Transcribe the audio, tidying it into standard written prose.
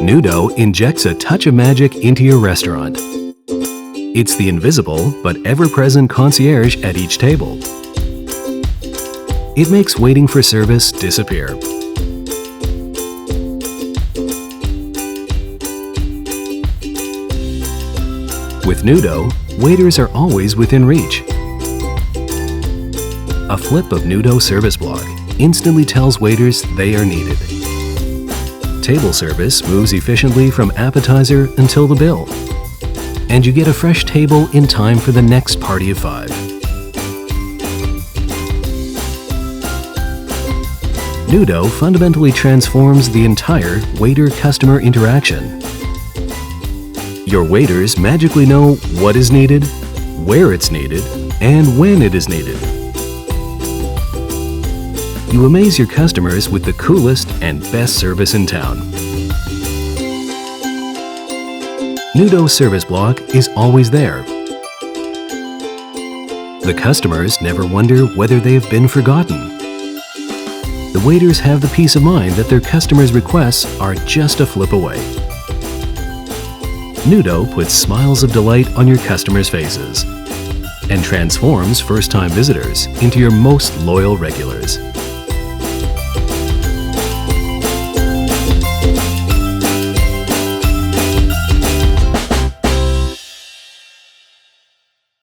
Noodoe injects a touch of magic into your restaurant. It's the invisible but ever-present concierge at each table. It makes waiting for service disappear. With Noodoe, waiters are always within reach. A flip of Noodoe Service Block instantly tells waiters they are needed. Table service moves efficiently from appetizer until the bill, and you get a fresh table in time for the next party of 5. Noodoe fundamentally transforms the entire waiter-customer interaction. Your waiters magically know what is needed, where it's needed, and when it is needed. You amaze your customers with the coolest and best service in town. Noodoe Service Block is always there. The customers never wonder whether they have been forgotten. The waiters have the peace of mind that their customers' requests are just a flip away. Noodoe puts smiles of delight on your customers' faces and transforms first-time visitors into your most loyal regulars.